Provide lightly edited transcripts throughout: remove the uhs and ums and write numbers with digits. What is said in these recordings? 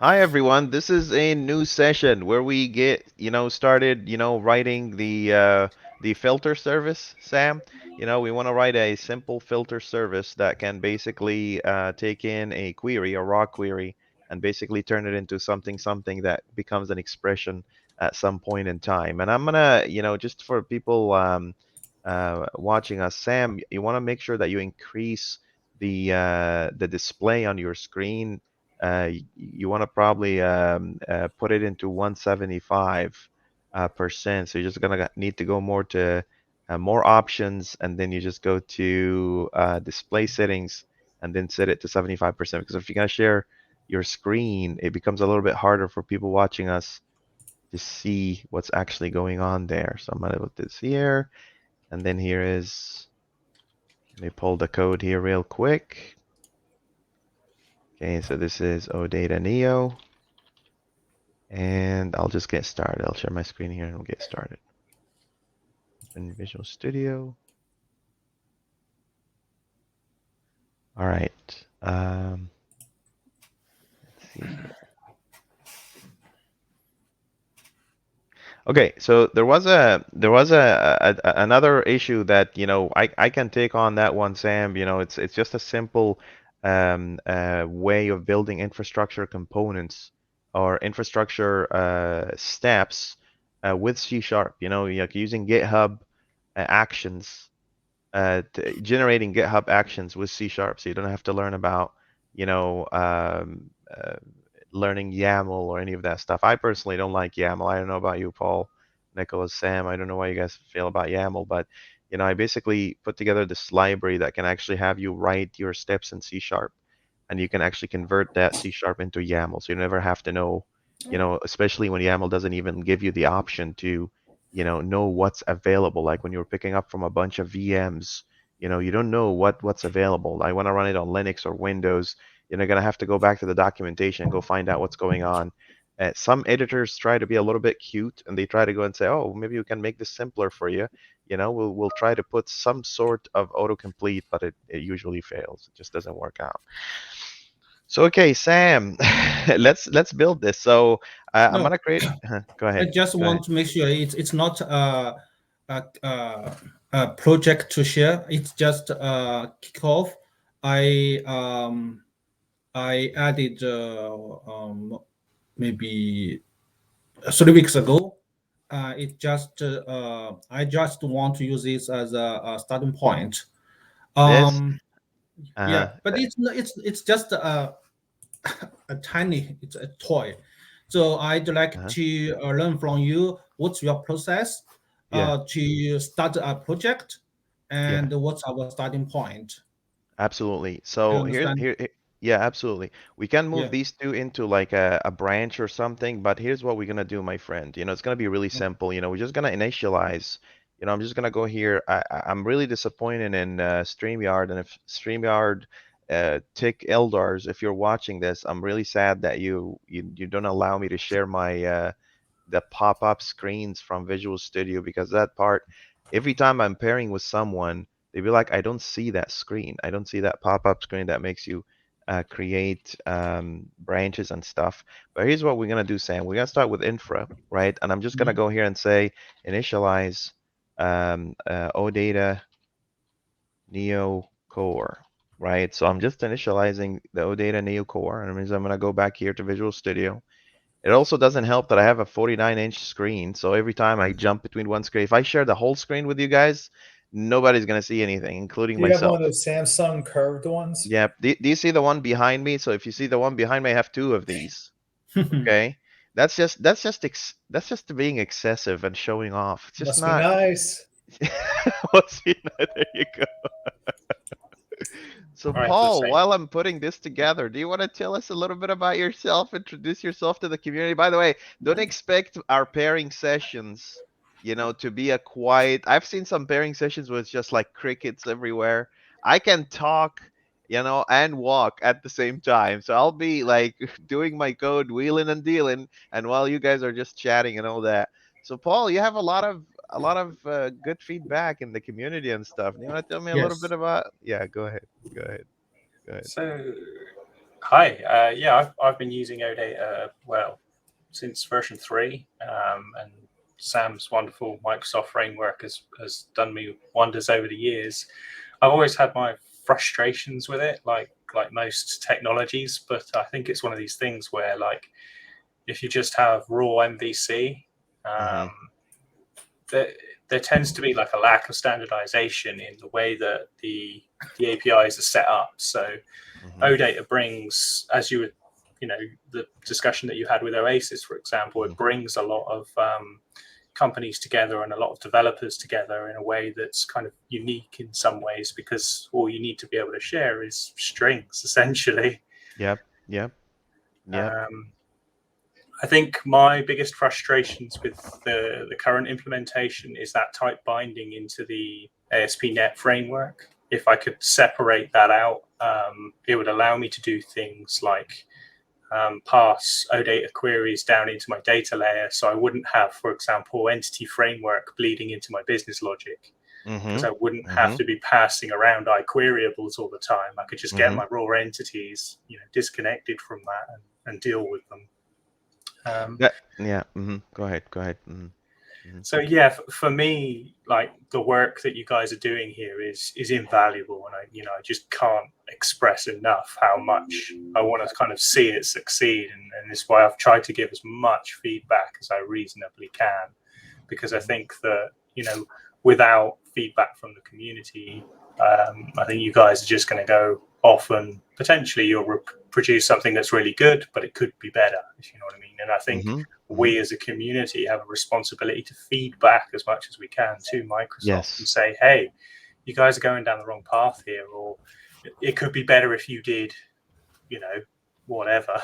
Hi everyone. This is a new session where we get, started, writing the filter service, Sam. We want to write a simple filter service that can basically take in a query, a raw query, and basically turn it into something that becomes an expression at some point in time. And I'm gonna, just for people watching us, Sam, you want to make sure that you increase the display on your screen. You want to probably put it into 175 percent. So you're just gonna need to go more to more options, and then you just go to display settings, and then set it to 75%. Because if you're gonna share your screen, it becomes a little bit harder for people watching us to see what's actually going on there. So I'm gonna put this here, and then here is. Let me pull the code here real quick. Okay, so this is OData Neo. And I'll just get started. I'll share my screen here and we'll get started. In Visual Studio. All right. Let's see here. Okay, so there was another issue that I can take on that one, Sam. It's just a simple way of building infrastructure components or infrastructure steps with C Sharp. Like using GitHub actions, generating GitHub actions with C Sharp, so you don't have to learn about you know learning YAML or any of that stuff. I personally don't like YAML. I don't know about you, Paul, Nicholas, Sam. I don't know how you guys feel about YAML, but I basically put together this library that can actually have you write your steps in C Sharp, and you can actually convert that C Sharp into YAML. So you never have to know, especially when YAML doesn't even give you the option to, know what's available. Like when you're picking up from a bunch of VMs, you don't know what's available. I want to run it on Linux or Windows. You're gonna have to go back to the documentation and go find out what's going on. Some editors try to be a little bit cute and they try to go and say, oh, maybe we can make this simpler for you. We'll try to put some sort of autocomplete, but it usually fails. It just doesn't work out. So okay, Sam, let's build this. So I'm No, gonna create. Go I ahead. just Go ahead. want to make sure it's not a project to share. It's just kickoff. I um I added maybe 3 weeks ago. It just I just want to use this as a starting point. This. Um, Uh-huh. yeah, but it's just a tiny, it's a toy. So I'd like Uh-huh. to learn from you what's your process Yeah. to start a project Yeah. and what's our starting point. Absolutely. You So understand? Yeah, absolutely. We can move Yeah. these two into like a branch or something, but here's what we're gonna do, my friend. It's gonna be really simple. We're just gonna initialize. I'm just gonna go here. I'm really disappointed in StreamYard, and if StreamYard, Tick Eldars, if you're watching this, I'm really sad that you don't allow me to share my the pop-up screens from Visual Studio, because that part, every time I'm pairing with someone, they'd be like, I don't see that screen. I don't see that pop-up screen that makes you create branches and stuff. But here's what we're gonna do, Sam. We're gonna start with infra, right? And I'm just gonna Mhm. go here and say initialize OData Neo Core, right? So I'm just initializing the OData Neo Core, and it means I'm gonna go back here to Visual Studio. It also doesn't help that I have a 49-inch screen, so every time I jump between one screen, if I share the whole screen with you guys, nobody's gonna see anything, including Do you have one of myself. those Samsung curved ones? Yep. Do you see the one behind me? So if you see the one behind me, I have two of these. Okay. That's just being excessive and showing off. It's just Must be not. nice. Well, see, there you go. So, All right, so Paul, Sam. while I'm putting this together, do you want to tell us a little bit about yourself? Introduce yourself to the community. By the way, don't expect our pairing sessions, to be a quiet. I've seen some pairing sessions where it's just like crickets everywhere. I can talk, and walk at the same time. So I'll be like doing my code, wheeling and dealing, and while you guys are just chatting and all that. So, Paul, you have a lot of good feedback in the community and stuff. Do you want to tell me a little bit Yes. about? Yeah, go ahead. Go ahead. Go ahead. So Hi. Yeah, I've been using OData well since version 3, and Sam's wonderful Microsoft framework has done me wonders over the years. I've always had my frustrations with it, like most technologies, but I think it's one of these things where, like, if you just have raw MVC, Mm-hmm. um, there, there tends to be like a lack of standardization in the way that the APIs are set up. So Mm-hmm. OData brings, as you would, the discussion that you had with Oasis, for example, Mm-hmm. it brings a lot of companies together and a lot of developers together in a way that's kind of unique in some ways, because all you need to be able to share is strings, essentially. Yep. Yep. Yep. Um, I think my biggest frustrations with the current implementation is that type binding into the ASP.NET framework. If I could separate that out, it would allow me to do things like pass OData queries down into my data layer, so I wouldn't have, for example, entity framework bleeding into my business logic, because Mm-hmm. I wouldn't have Mm-hmm. to be passing around iQueryables all the time. I could just get Mm-hmm. my raw entities, disconnected from that, and deal with them. Yeah. Mm-hmm. Go ahead. Go ahead. Mm-hmm. Mm-hmm. So yeah, for me, like, the work that you guys are doing here is invaluable, and I just can't express enough how much I want to kind of see it succeed, and this is why I've tried to give as much feedback as I reasonably can, because I think that without feedback from the community, I think you guys are just going to go off and potentially you'll produce something that's really good, but it could be better, if you know what I mean. And I think Mm-hmm. Mm-hmm. we as a community have a responsibility to feed back as much as we can to Microsoft and Yes. say, hey, you guys are going down the wrong path here, or it could be better if you did, whatever.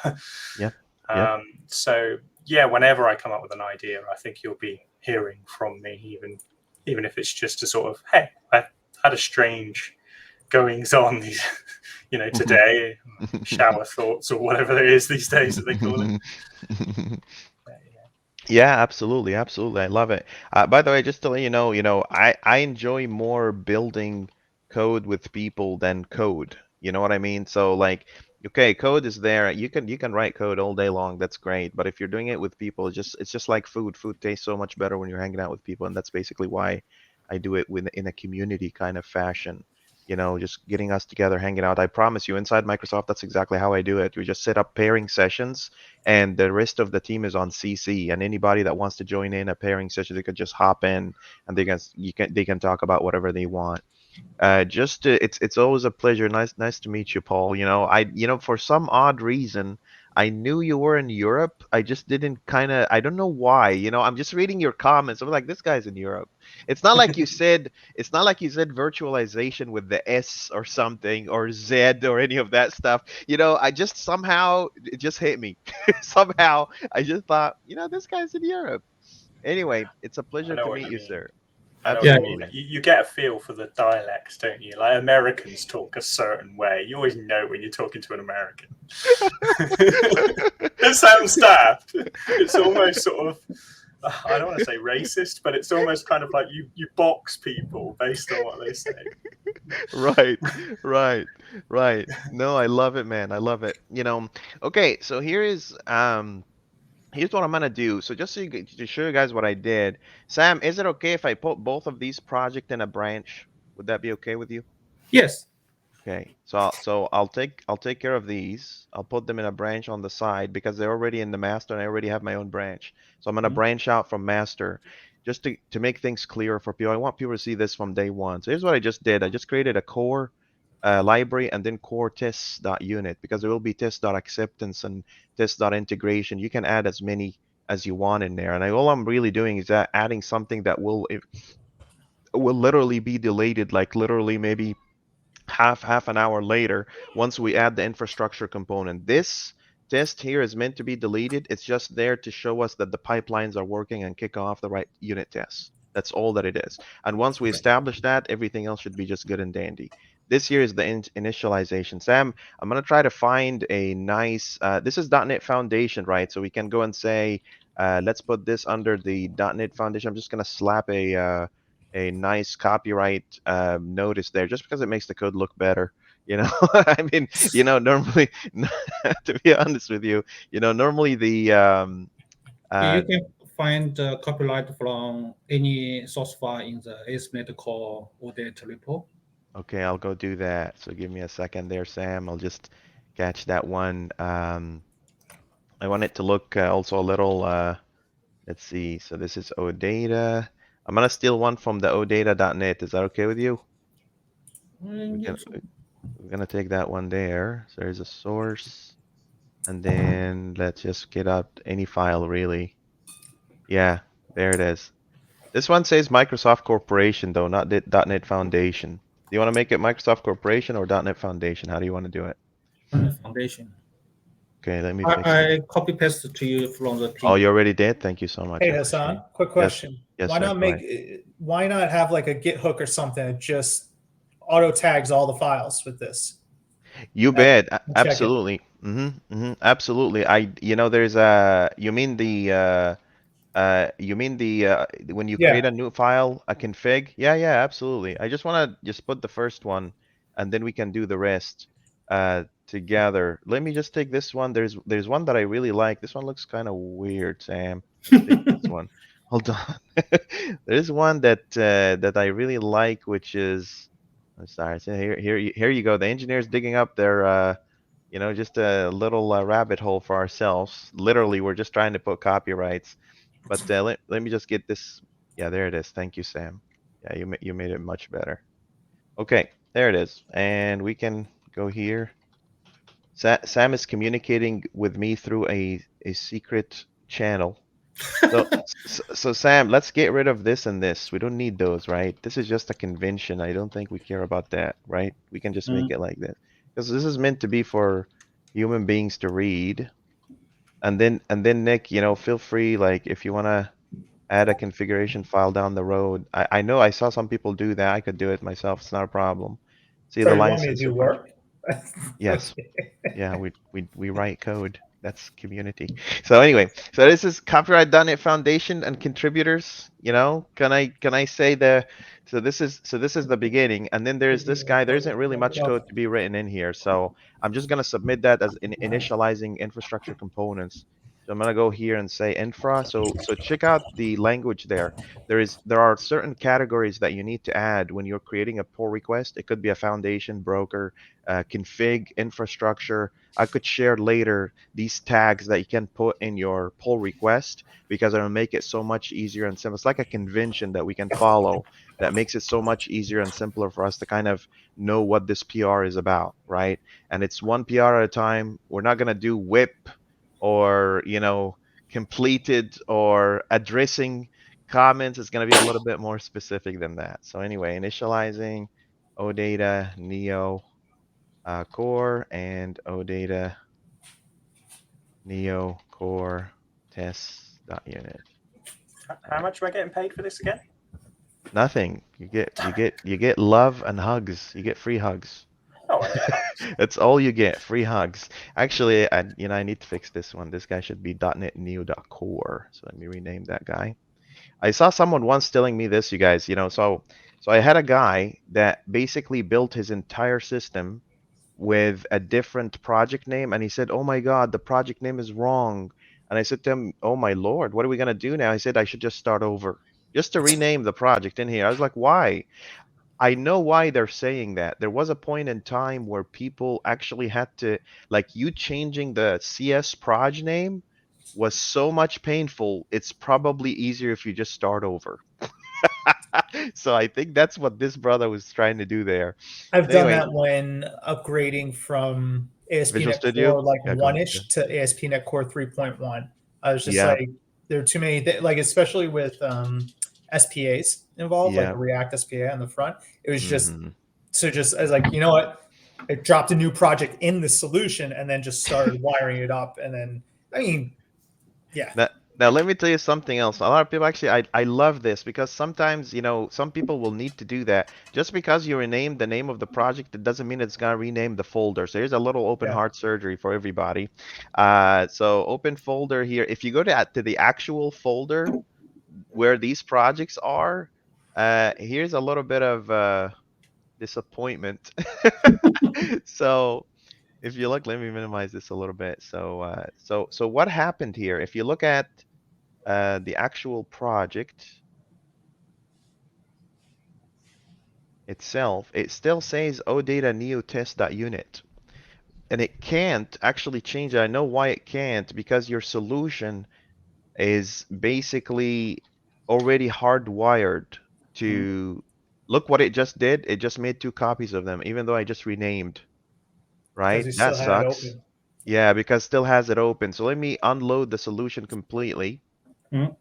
Yep. Yep. So yeah, whenever I come up with an idea, I think you'll be hearing from me, even if it's just a sort of, hey, I had a strange goings on these, today, shower thoughts or whatever it is these days that they call it. Yeah, absolutely, absolutely. I love it. By the way, just to let I enjoy more building code with people than code. You know what I mean? So like, okay, code is there. You can write code all day long. That's great. But if you're doing it with people, it's just like food. Food tastes so much better when you're hanging out with people, and that's basically why I do it in a community kind of fashion. Just getting us together, hanging out. I promise you, inside Microsoft, that's exactly how I do it. We just set up pairing sessions and the rest of the team is on CC. And anybody that wants to join in a pairing session, they could just hop in, and they can talk about whatever they want. It's always a pleasure. Nice to meet you, Paul. For some odd reason, I knew you were in Europe. I just didn't kind of. I don't know why. I'm just reading your comments. I'm like, this guy's in Europe. It's not like you said. It's not like you said virtualization with the S or something or Z or any of that stuff. I just somehow it just hit me. Somehow I just thought, this guy's in Europe. Anyway, it's a I pleasure know to what meet you you, mean. sir. I know what Yeah, you mean. Absolutely. You get a feel for the dialects, don't you? Like, Americans talk a certain way. You always know when you're talking to an American. It sounds daft. It's almost sort of, I don't want to say racist, but it's almost kind of like you box people based on what they say. Right, right, right. No, I love it, man. I love it. Okay, so here's what I'm gonna do. So just to show you guys what I did, Sam, is it okay if I put both of these projects in a branch? Would that be okay with you? yes. Okay, so I'll take care of these. I'll put them in a branch on the side because they're already in the master and I already have my own branch. So I'm gonna Mhm. branch out from master just to make things clearer for people. I want people to see this from day one. So here's what I just did. I just created a core library and then core tests.unit because there will be test.acceptance and test.integration. You can add as many as you want in there. And all I'm really doing is adding something that will literally be deleted, like literally maybe half an hour later once we add the infrastructure component. This test here is meant to be deleted. It's just there to show us that the pipelines are working and kick off the right unit tests. That's all that it is. And once we establish that, everything else should be just good and dandy. This here is the initialization. Sam, I'm going to try to find a nice, this is .NET Foundation, right? So we can go and say, let's put this under the .NET Foundation. I'm just going to slap a nice copyright notice there just because it makes the code look better. You know, I mean, normally, to be honest with you, normally the You uh, can find the copyright from any source file in the ASP.NET Core OData repo. okay, I'll go do that. So give me a second there, Sam. I'll just catch that one. I want it to look also a little. Let's see. So this is OData. I'm gonna steal one from the OData.net. Is that okay with you? We can. Yes. We're gonna take that one there. So there's a source, and then let's just get up any file really. Yeah, there it is. This one says Microsoft Corporation though, not .NET Foundation. Do you want to make it Microsoft Corporation or .NET Foundation? How do you want to do it? Foundation. Okay, let me fix it. I copy paste to you from the Oh, team. you already did? Thank you so much. Hey I appreciate it. Hassan, quick Yes, question. yes, Why sir. not Go ahead. why not have like a Git hook or something that just auto tags all the files with this? You And bet. check it. Absolutely. Absolutely. There's you mean the when you Yeah. create a new file, a config? Yeah, yeah, absolutely. I just want to just put the first one and then we can do the rest together. Let me just take this one. There's one that I really like. This one looks kind of weird, Sam. Let's take this one. Hold on. There's one that I really like, which is I'm sorry. So here you go. The engineers digging up their just a little rabbit hole for ourselves. Literally, we're just trying to put copyrights. But let me just get this. Yeah, there it is. Thank you, Sam. Yeah, you made it much better. Okay, there it is. And we can go here. Sam is communicating with me through a secret channel. So Sam, let's get rid of this and this. We don't need those, right? This is just a convention. I don't think we care about that, right? We can just make Mm. it like this. Because this is meant to be for human beings to read. And then Nick, feel free, like if you wanna add a configuration file down the road. I know I saw some people do that. I could do it myself. It's not a problem. See the So you want me to license do support. work? Yes. Okay. Yeah, we write code. That's community. So anyway, so this is copyright.net Foundation and contributors. Can I say so this is the beginning, and then there's this guy. There isn't really much code to be written in here, so I'm just gonna submit that as initializing infrastructure components. So I'm gonna go here and say infra. So check out the language there. There are certain categories that you need to add when you're creating a pull request. It could be a foundation, broker, config, infrastructure. I could share later these tags that you can put in your pull request because it'll make it so much easier and simple. It's like a convention that we can follow that makes it so much easier and simpler for us to kind of know what this PR is about, right? And it's one PR at a time. We're not going to do whip or, completed or addressing comments. It's going to be a little bit more specific than that. So anyway, initializing OData Neo core and OData Neo core test.unit. All How right. much am I getting paid for this again? Nothing. You get love and hugs. You get free hugs. Oh, I get hugs. That's all you get, free hugs. Actually, I need to fix this one. This guy should be .NET Neo.core. So let me rename that guy. I saw someone once telling me this, you guys, so I had a guy that basically built his entire system with a different project name, and he said, "Oh my God, the project name is wrong." And I said to him, "Oh my Lord, what are we gonna do now?" He said, "I should just start over, just to rename the project in here." I was like, "Why?" I know why they're saying that. There was a point in time where people actually had to, like, you changing the CS proj name was so much painful. It's probably easier if you just start over. So I think that's what this brother was trying to do there. I've done Anyway, that when upgrading from Visual ASP.NET Studio. Core like Yeah, go ahead. 1-ish to ASP.NET Core 3.1. I was just Yeah, like, there are too many, like especially with SPAs involved, like yeah. a React SPA on the front. It was just hmm just I was like, you know what? I dropped a new project in the solution and then just started wiring it up. And then, I mean, yeah, Now let me tell you something else. A lot of people actually, I love this because sometimes, some people will need to do that. Just because you rename the name of the project, it doesn't mean it's gonna rename the folder. So here's a little open yeah. heart surgery for everybody. So open folder here. If you go to the actual folder where these projects are, here's a little bit of disappointment. So if you look, let me minimize this a little bit. So what happened here? If you look at the actual project itself, it still says OData Neo Test.unit. And it can't actually change it. I know why it can't, because your solution is basically already hardwired to look what it just did. It just made two copies of them, even though I just renamed, because right? you That still had it sucks. open. Yeah, because still has it open. So let me unload the solution completely. Mhm.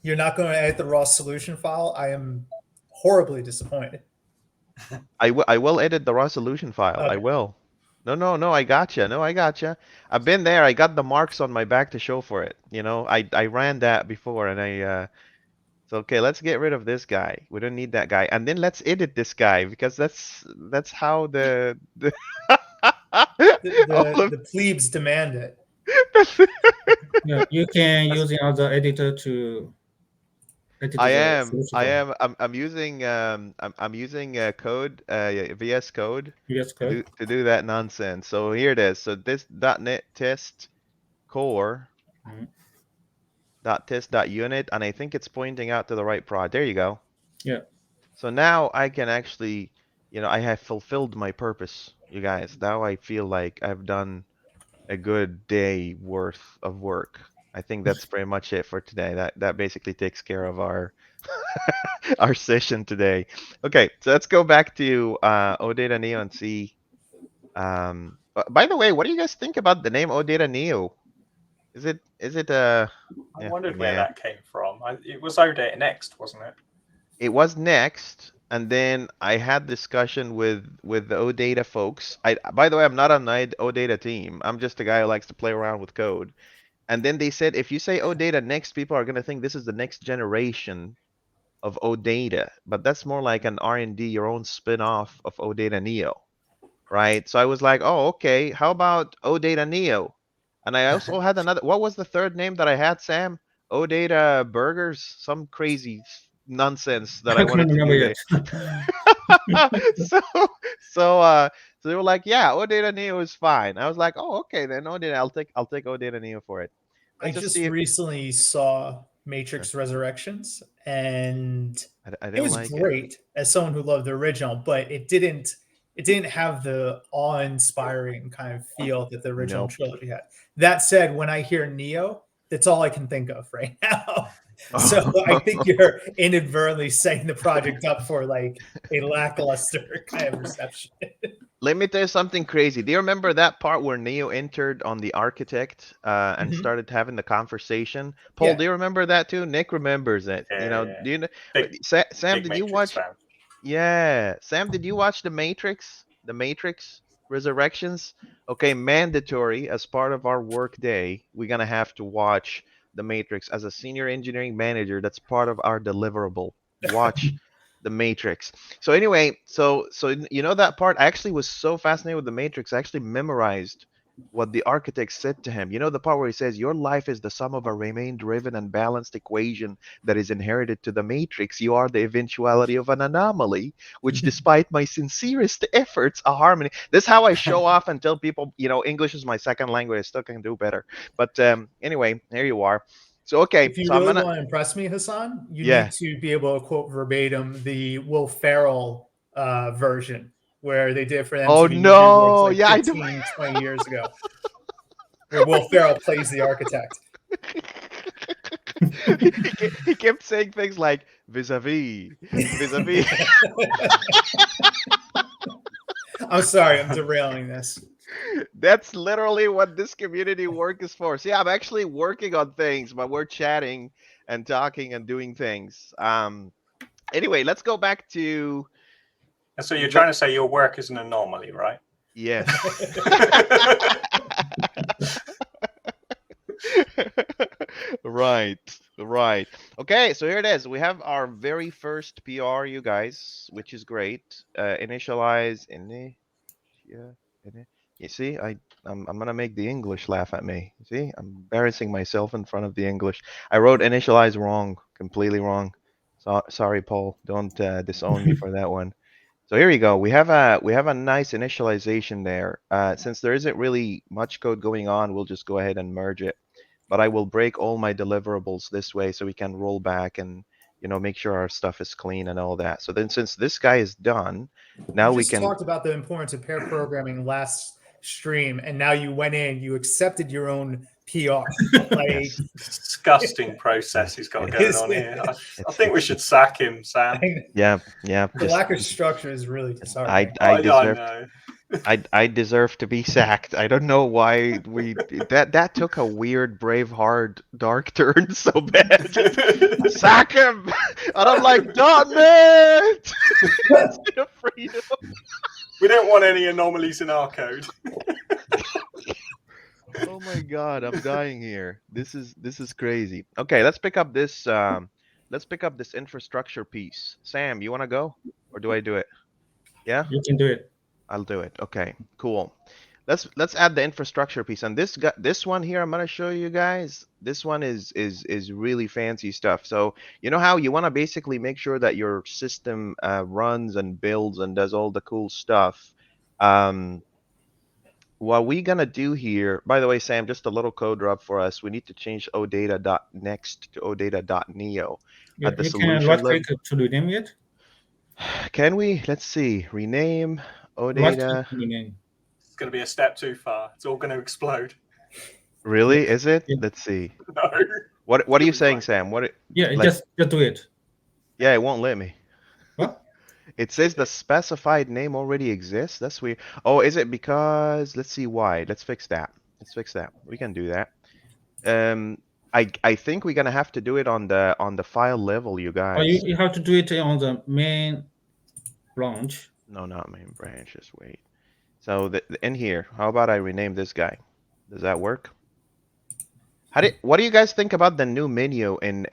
You're not going to edit the raw solution file. I am horribly disappointed. I will edit the raw solution file. I Okay. will. No, no, no, I gotcha. No, I gotcha. I've been there. I got the marks on my back to show for it. You know, I ran that before and so okay, let's get rid of this guy. We don't need that guy. And then let's edit this guy because that's how the all of The plebes demand it. Yeah, you can That's- use another editor to edit I the am. solution I file. am. I'm using I'm using code VS Code VS Code. to do that nonsense. So here it is. So this .NET test core Mhm. .test.unit, and I think it's pointing out to the right prod. There you go. Yeah. So now I can actually, I have fulfilled my purpose, you guys. Now I feel like I've done a good day worth of work. I think that's pretty much it for today. That basically takes care of our our session today. Okay, so let's go back to OData Neo and see. By the way, what do you guys think about the name OData Neo? Is it I yeah, wondered where yeah. that came from. It was OData Next, wasn't it? It was next, and then I had discussion with the OData folks. By the way, I'm not on the OData team. I'm just a guy who likes to play around with code. And then they said if you say OData next, people are gonna think this is the next generation of OData, but that's more like an R&D, your own spin-off of OData Neo, right? So I was like, oh, okay, how about OData Neo? And I also had another, what was the third name that I had, Sam? OData Burgers, some crazy nonsense that I I can't wanted to remember do yet. there. So, so they were like, yeah, OData Neo is fine. I was like, oh, okay, then OData, I'll take OData Neo for it. I Let's just just see if recently saw sure. Matrix Resurrections, and I it didn't was like it. great as someone who loved the original, but it didn't have the awe-inspiring kind of feel that the original Nope. trilogy had. That said, when I hear Neo, that's all I can think of right now. So I think you're inadvertently setting the project up for like a lackluster kind of reception. Let me tell you something crazy. Do you remember that part where Neo entered on the architect and Mhm. started having the conversation? Paul, Yeah. do you remember that too? Nick remembers it. Yeah, Do you know? big Sam, big did you Matrix watch? fan. Yeah, Sam, did you watch The Matrix? The Matrix Resurrections? Okay, mandatory as part of our work day, we're gonna have to watch The Matrix as a senior engineering manager. That's part of our deliverable. Watch The Matrix. So anyway, so you know that part? I actually was so fascinated with The Matrix. I actually memorized what the architect said to him. You know the part where he says, "Your life is the sum of a remain-driven and balanced equation that is inherited to the matrix. You are the eventuality of an anomaly, which despite my sincerest efforts, a harmony." This is how I show off and tell people, English is my second language. I still can do better. But anyway, there you are. So okay, If you so I'm really gonna, want to impress me, Hassan, you yeah. need to be able to quote verbatim the Will Ferrell version where they did for Oh MTV Movie Awards no, like yeah, I do. 15, 20 years ago, where Will Ferrell plays the architect. He kept saying things like vis-a-vis, vis-a-vis. I'm sorry, I'm derailing this. That's literally what this community work is for. See, I'm actually working on things, but we're chatting and talking and doing things. Anyway, let's go back to And so you're the trying to say your work is an anomaly, right? yes. Right, right. Okay, so here it is. We have our very first PR, you guys, which is great. Initialize, yeah, you see, I'm gonna make the English laugh at me. You see, I'm embarrassing myself in front of the English. I wrote initialize wrong, completely wrong. So sorry, Paul. Don't disown me for that one. So here you go. We have a nice initialization there. Since there isn't really much code going on, we'll just go ahead and merge it. But I will break all my deliverables this way so we can roll back and make sure our stuff is clean and all that. So then since this guy is done, now You we just can talked about the importance of pair programming last stream, and now you went in, you accepted your own PR. Like, Yes. Disgusting process he's got going It's- on here. I It's- think we should sack him, Sam. yeah, the lack of structure is really disheartening. I I deserve know. I deserve to be sacked. I don't know why that took a weird Braveheart dark turn so bad. Just sack him! And I'm like, .NET! Instead of freedom. We don't want any anomalies in our code. Oh my god, I'm dying here. This is crazy. Okay, let's pick up this infrastructure piece. Sam, you want to go or do I do it? Yeah? You can do it. I'll do it. Okay, cool. Let's add the infrastructure piece. And this one here I'm gonna show you guys. This one is really fancy stuff. So you know how you want to basically make sure that your system runs and builds and does all the cool stuff. What we gonna do here, by the way, Sam, just a little code drop for us. We need to change OData.next to OData.neo Yeah, at the you can solution right level. click to rename it. Can we? Let's see. Rename Right click OData. to rename. It's going to be a step too far. It's all going to explode. Really? Is it? Yeah. Let's see. No. What are you It'll be saying, fine. Sam? What? Yeah, Like- just do it. Yeah, it won't let me. What? It says the specified name already exists. That's weird. Oh, is it because? Let's see why. Let's fix that. Let's fix that. We can do that. I think we're gonna have to do it on the file level, you Or guys. you have to do it on the main branch. No, not main branch. Just wait. So in here, how about I rename this guy? Does that work? What do you guys think about the new menu in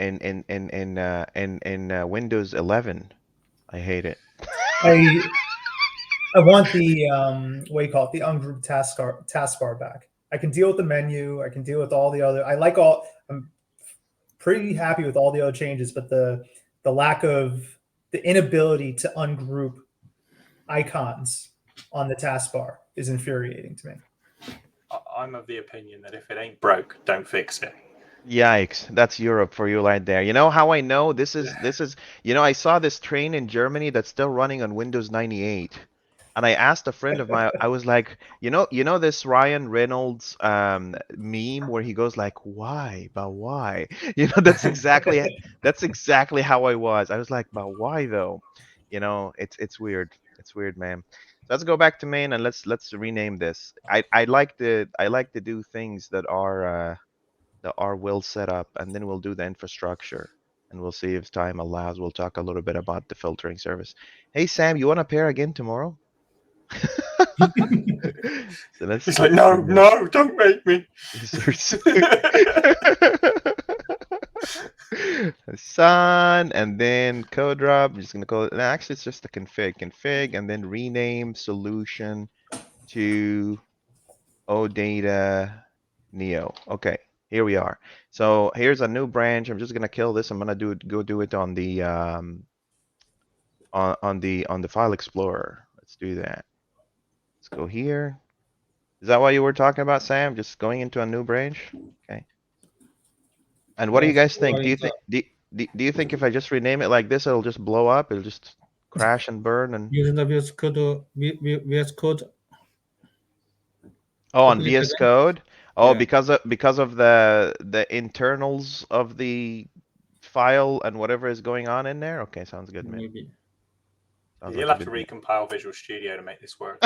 Windows 11? I hate it. I want the what do you call it? The ungrouped taskbar back. I can deal with the menu. I can deal with all the other. I'm pretty happy with all the other changes, but the lack of the inability to ungroup icons on the taskbar is infuriating to me. I'm of the opinion that if it ain't broke, don't fix it. Yikes, that's Europe for you right there. You know how I know this is I saw this train in Germany that's still running on Windows 98. And I asked a friend of mine, I was like, you know this Ryan Reynolds meme where he goes like, why? But why? That's exactly how I was. I was like, but why though? It's weird. It's weird, man. Let's go back to main and let's rename this. I like to do things that are well set up, and then we'll do the infrastructure, and we'll see if time allows. We'll talk a little bit about the filtering service. Hey Sam, you want to pair again tomorrow? So let's He's like, no, don't make me. Sun, and then code drop. I'm just gonna call it. Actually, it's just a config, and then rename solution to OData Neo. Okay, here we are. So here's a new branch. I'm just gonna kill this. I'm gonna go do it on the on the file explorer. Let's do that. Let's go here. Is that what you were talking about, Sam? Just going into a new branch? Okay. And what do you guys think? Do you think do you think if I just rename it like this, it'll just blow up? It'll just crash and burn and Using the VS Code. oh, on Open it VS again. Code? Oh, Yeah. because of the internals of the file and whatever is going on in there? Okay, sounds good, man. Maybe. Sounds You'll like have a to good recompile Visual Studio to make this work.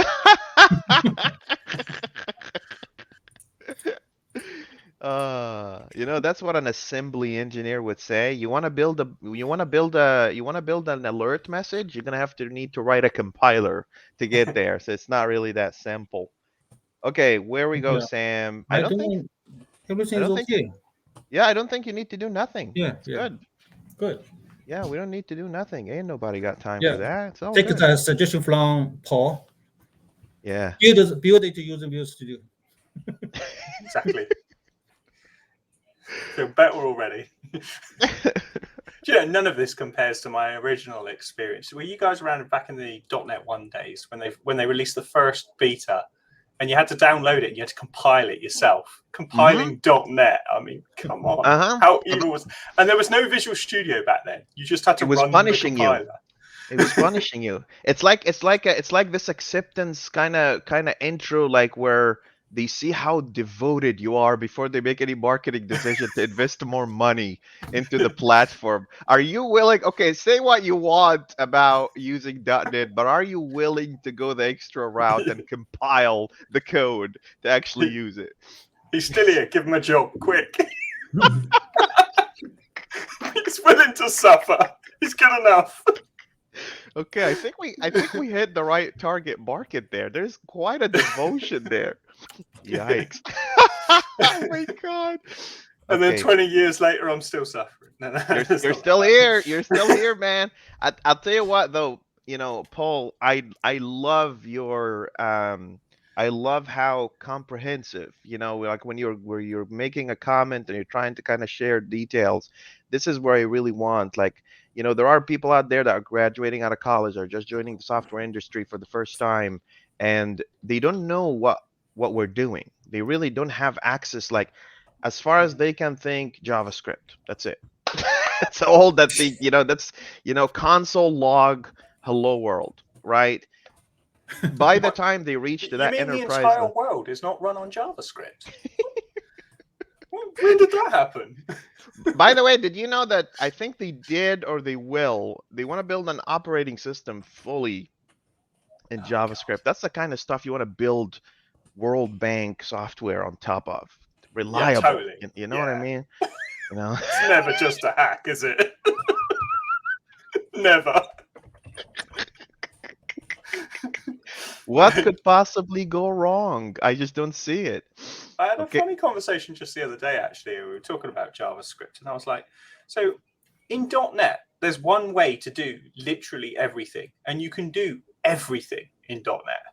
That's what an assembly engineer would say. You want to build an alert message, you're gonna need to write a compiler to get there. So it's not really that simple. Okay, where we go, Yeah. Sam? I don't. Everything I is don't think- okay. Yeah, I don't think you need to do nothing. Yeah, It's yeah. good. Good. Yeah, we don't need to do nothing. Ain't nobody got time Yeah. for that. It's all Take good. the suggestion from Paul. Yeah. Build it using Visual Studio. Exactly. Feel better already. Do you know, none of this compares to my original experience. Were you guys around back in the .NET 1 days when they released the first beta, and you had to download it and you had to compile it yourself? Compiling .NET. I mean, come on, how evil was? And there was no Visual Studio back then. You just had to It was run the punishing you. compiler. It was punishing you. It's like this acceptance kind of intro, like where they see how devoted you are before they make any marketing decision to invest more money into the platform. Are you willing? Okay, say what you want about using .NET, but are you willing to go the extra route and compile the code to actually use it? He's still here. Give him a job, quick. He's willing to suffer. He's good enough. Okay, I think we hit the right target market there. There's quite a devotion there. Yikes. Oh my god. And then 20 years later, I'm still suffering. No, you're still here. You're still here, man. I'll tell you what though, Paul, I love your I love how comprehensive, like when you're making a comment and you're trying to kind of share details. This is where I really want, like, there are people out there that are graduating out of college or just joining the software industry for the first time, and they don't know what we're doing. They really don't have access, like, as far as they can think, JavaScript. That's it. That's all that they, that's, console log hello world, right? By the time they reach to that you mean enterprise, the entire world is not run on JavaScript? When did that happen? By the way, did you know that I think they did, or they want to build an operating system fully in JavaScript. That's the kind of stuff you want to build World Bank software on top of. Reliable. Yeah, totally. You know what I mean? It's never just a hack, is it? Never. What could possibly go wrong? I just don't see it. I had a funny conversation just the other day, actually. We were talking about JavaScript, and I was like, so in .NET, there's one way to do literally everything, and you can do everything in .NET.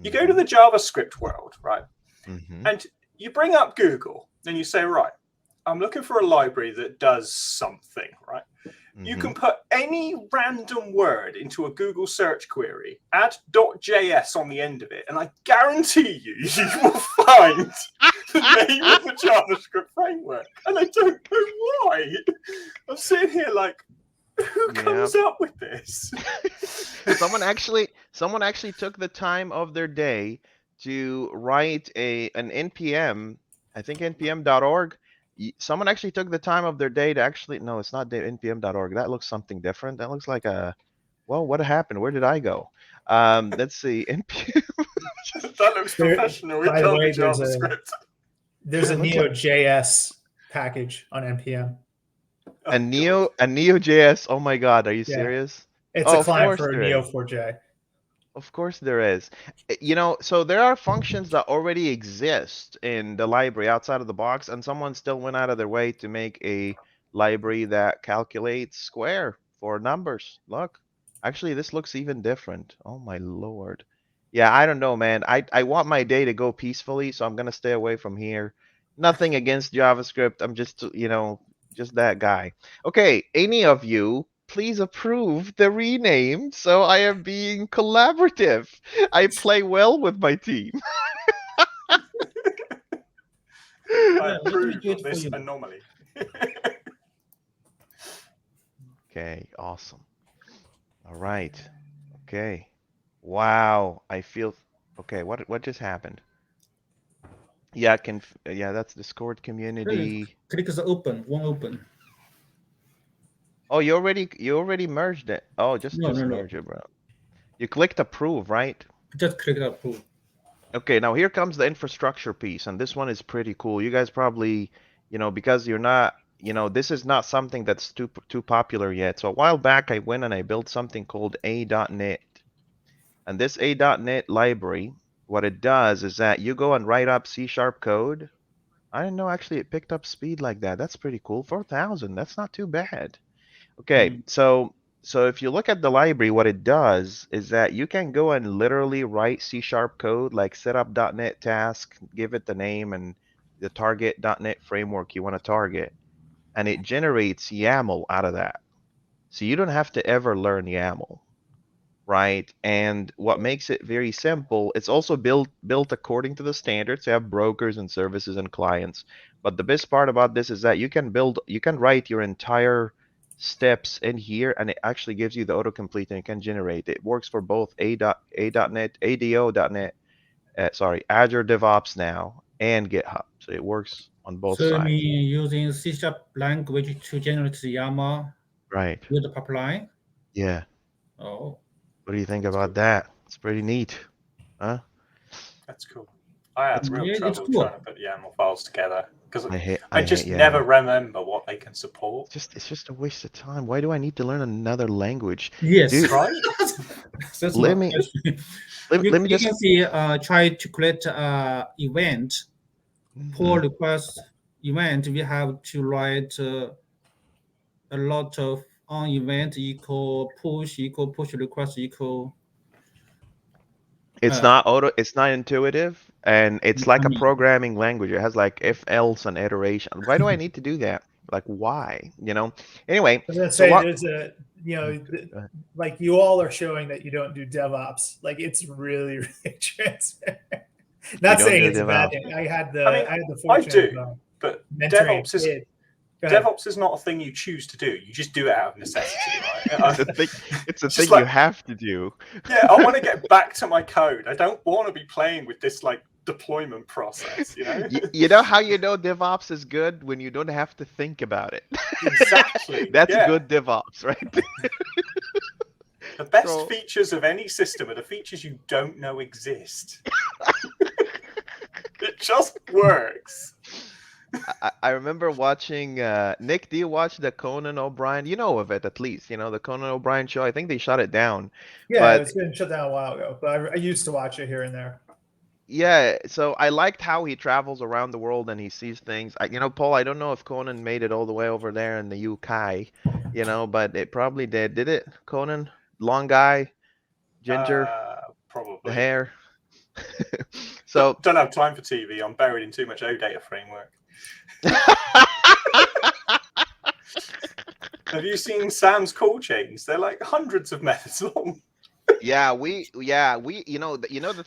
You go to the JavaScript world, right? And you bring up Google, and you say, right, I'm looking for a library that does something, right? You can put any random word into a Google search query, add .js on the end of it, and I guarantee you will find the name of the JavaScript framework. And I don't know why. I'm sitting here like, who comes up with this? Someone actually took the time of their day to write an npm, I think npm.org. Someone actually took the time of their day to actually, no, it's not npm.org. That looks something different. That looks like well, what happened? Where did I go? Let's see. npm. That looks professional. By the way, JavaScript. There's a Neo.js package on npm. A Neo.js. Oh my God, are you serious? It's a client for Neo4j. Of course there is. So there are functions that already exist in the library outside of the box, and someone still went out of their way to make a library that calculates square for numbers. Look, actually, this looks even different. Oh my Lord. Yeah, I don't know, man. I want my day to go peacefully, so I'm gonna stay away from here. Nothing against JavaScript. I'm just, just that guy. Okay, any of you, please approve the rename, so I am being collaborative. I play well with my team. I approve of this anomaly. Okay, awesome. All right. Okay. Wow, I feel okay. What just happened? Yeah, that's Discord community. Click the open, one open. Oh, you already merged it. Oh, just merge it, bro. You clicked approve, right? Just click approve. Okay, now here comes the infrastructure piece, and this one is pretty cool. You guys probably, because you're not, this is not something that's too popular yet. So a while back, I went and I built something called A.NET. And this A.NET library, what it does is that you go and write up C# code. I didn't know actually it picked up speed like that. That's pretty cool. 4,000, that's not too bad. Okay, so if you look at the library, what it does is that you can go and literally write C# code, like set up .NET task, give it the name and the target .NET framework you want to target, and it generates YAML out of that. So you don't have to ever learn YAML, right? And what makes it very simple, it's also built according to the standards. You have brokers and services and clients. But the best part about this is that you can write your entire steps in here, and it actually gives you the autocomplete, and it can generate. It works for both A.NET, ADO.NET, Azure DevOps now, and GitHub. So it works on both So you sides. mean using C# language to generate the YAML Right. with the pipeline? Yeah. Oh, What do you think That's about cool. that? It's pretty neat. Huh? That's cool. I have real yeah, it's trouble cool. trying to put YAML files together because I hate I just YAML. never remember what they can support. It's just a waste of time. Why do I need to learn another language? Yes. Dude, Right? That's let my me question. let me You just can see, try to create event, pull Mhm. request event. We have to write a lot of on event equal push request equal. It's not intuitive, and it's I like a mean, programming language. It has like if else and iteration. Why do I need to do that? Like why? Anyway, I was gonna so say what there's a Go ahead. like you all are showing that you don't do DevOps. Like it's really really transparent. We Not don't saying do it's a bad DevOps. thing. I mean, had the I fortune do, of but mentoring a kid. Go ahead. DevOps is not a thing you choose to do. You just do it out of necessity, It's a right? thing. It's a It's just thing you like, have to do. yeah, I want to get back to my code. I don't want to be playing with this like deployment process, You know how you know DevOps is good when you don't have to think about it. Exactly. That's Yeah. good DevOps, right? The best So features of any system are the features you don't know exist. It just works. I remember watching Nick, do you watch the Conan O'Brien? You know of it at least, the Conan O'Brien show. I think they shut it down. Yeah, But it's been shut down a while ago, but I used to watch it here and there. yeah, so I liked how he travels around the world and he sees things. Paul, I don't know if Conan made it all the way over there in the UK, but it probably did. Did it, Conan? Long guy, ginger, the Probably. hair. So Don't have time for TV. I'm buried in too much OData framework. Have you seen Sam's call chains? They're like hundreds of methods long. The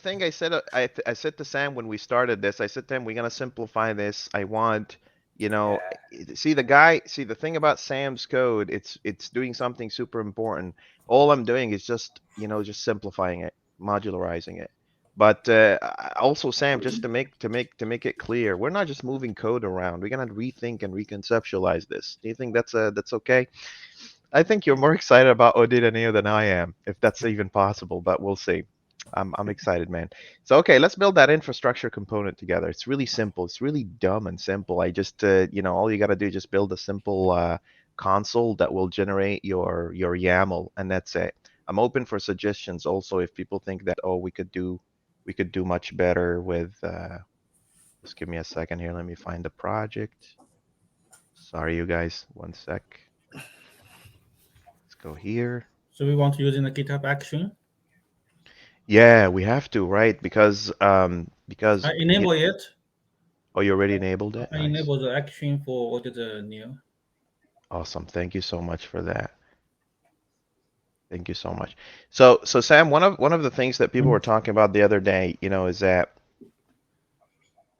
thing I said, I said to Sam when we started this, I said to him, we're gonna simplify this. I want, Yeah. see the thing about Sam's code, it's doing something super important. All I'm doing is just simplifying it, modularizing it. But also, Sam, just to make it clear, we're not just moving code around. We're gonna rethink and reconceptualize this. Do you think that's okay? I think you're more excited about OData Neo than I am, if that's even possible, but we'll see. I'm excited, man. So okay, let's build that infrastructure component together. It's really simple. It's really dumb and simple. I just all you gotta do is just build a simple console that will generate your YAML, and that's it. I'm open for suggestions also if people think that we could do much better with just give me a second here. Let me find the project. Sorry, you guys. One sec. Let's go here. so we want to use in the GitHub action. Yeah, we have to, right? Because I enable it. oh, you already enabled it. I Nice. enable the action for OData Neo. Awesome. Thank you so much for that. Thank you so much. So Sam, one of the things that people were talking about the other day, is that,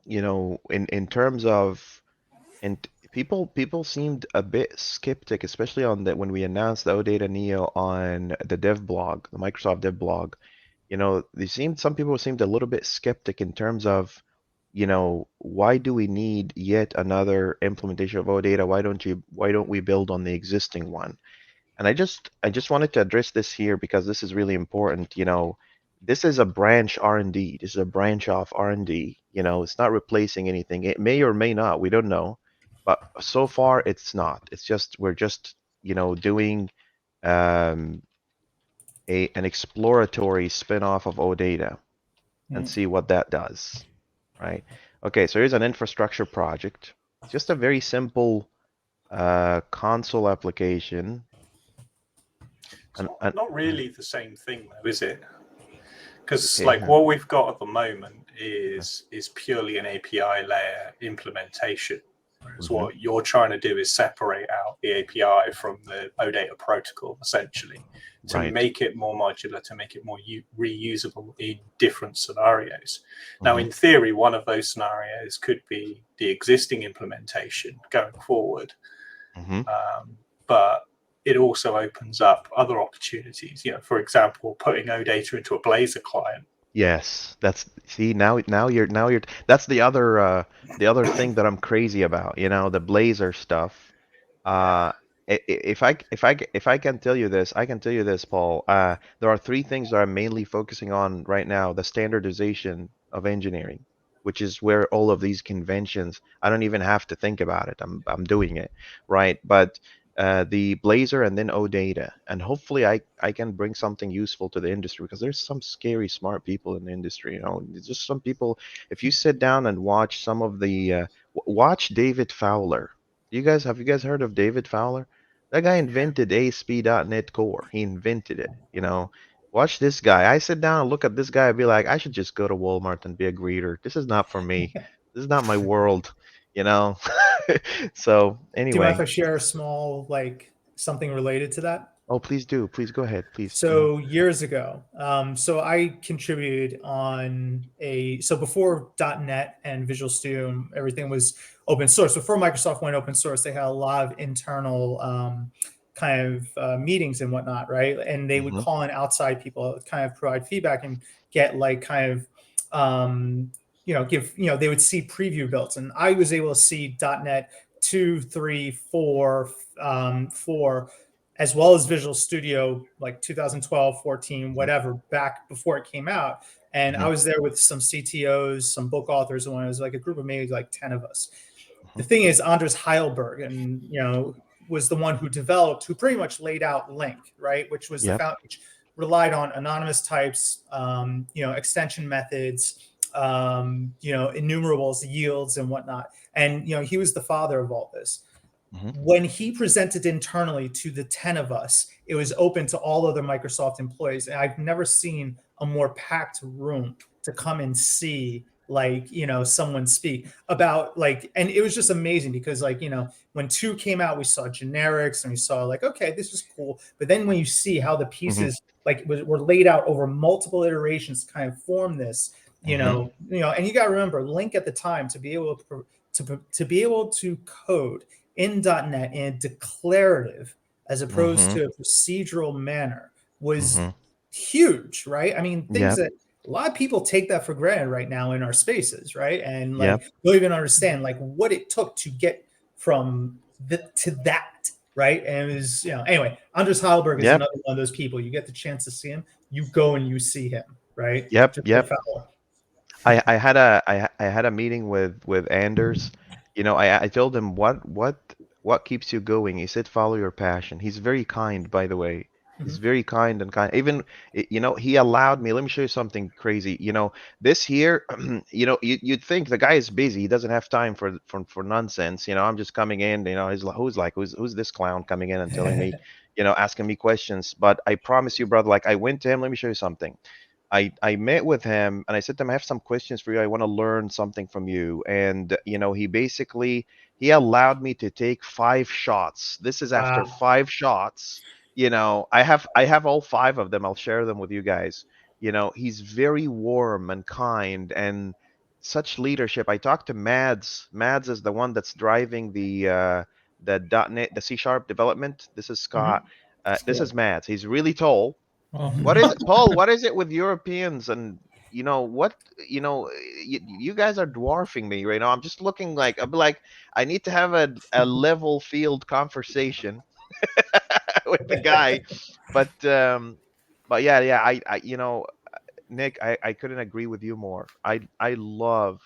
in terms of and people seemed a bit skeptic, especially on that when we announced the OData Neo on the dev blog, the Microsoft dev blog. Some people seemed a little bit skeptic in terms of, why do we need yet another implementation of OData? Why don't we build on the existing one? And I just wanted to address this here because this is really important. This is a branch R&D. This is a branch off R&D. It's not replacing anything. It may or may not. We don't know. But so far, it's not. We're just, doing um, an exploratory spin-off of OData and see what that does, right? Okay, so here's an infrastructure project. It's just a very simple console application. It's not really the same thing, though, is it? Because Okay, what we've got at the moment is purely an API layer implementation. because what you're trying to do is separate out the API from the OData protocol, essentially, to Right. make it more modular, to make it more reusable in different scenarios. Now, in theory, one of those scenarios could be the existing implementation going forward, but it also opens up other opportunities. For example, putting OData into a Blazor client. Yes, that's see now you're that's the other thing that I'm crazy about, the Blazor stuff. Uh, if I can tell you this, I can tell you this, Paul. There are three things that I'm mainly focusing on right now: the standardization of engineering, which is where all of these conventions, I don't even have to think about it. I'm doing it, right? But the Blazor and then OData, and hopefully I can bring something useful to the industry because there's some scary smart people in the industry. There's just some people. If you sit down and watch some of the watch David Fowler. Have you guys heard of David Fowler? That guy invented ASP.NET Core. He invented it. Watch this guy. I sit down and look at this guy and be like, I should just go to Walmart and be a greeter. This is not for me. This is not my world, you know. So Do you mind if anyway, I share a small, like, something related to that? oh please do. Please go ahead. Please. So years ago, so I contributed on so before .NET and Visual Studio, everything was open source. Before Microsoft went open source, they had a lot of internal kind of meetings and whatnot, right? And they would call in outside people, kind of provide feedback and get like kind of they would see preview builds, and I was able to see .NET 2, 3, 4, 4, as well as Visual Studio, like 2012, 14, whatever, back before it came out. And I was there with some CTOs, some book authors, and it was like a group of maybe like 10 of us. The thing is, Anders Heilberg, and was the one who pretty much laid out Link, right, which was which relied on anonymous types, extension methods, enumerables, yields, and whatnot. And he was the father of all this. When he presented internally to the 10 of us, it was open to all other Microsoft employees. And I've never seen a more packed room to come and see someone speak about and it was just amazing because when 2 came out, we saw generics and we saw okay, this is cool. But then when you see how the pieces were laid out over multiple iterations to kind of form this, and you got to remember, Link at the time, to be able to code in .NET in a declarative as opposed to a procedural manner was huge, right? I mean, things that a lot of people take that for granted right now in our spaces, right? And don't even understand what it took to get from to that, right? And it was, anyway, Anders Heilberg is another one of those people. You get the chance to see him, you go and you see him, right? Yep. I I had a meeting with Anders. I told him what keeps you going. He said follow your passion. He's very kind, by the way. He's very kind and kind. Even he allowed me. Let me show you something crazy. This year, you'd think the guy is busy. He doesn't have time for nonsense. I'm just coming in. Who's this clown coming in and telling me, asking me questions. But I promise you, brother. I went to him. Let me show you something. I met with him and I said to him, I have some questions for you. I want to learn something from you. And he allowed me to take 5 shots. This is after 5 shots. I have all 5 of them. I'll share them with you guys. He's very warm and kind and such leadership. I talked to Mads. Mads is the one that's driving the .NET, the C# development. This is Scott. This is Mads. He's really tall. What is it, Paul? What is it with Europeans and what you guys are dwarfing me right now. I'm just looking I need to have a level field conversation with the guy. But yeah, I Nick, I couldn't agree with you more. I love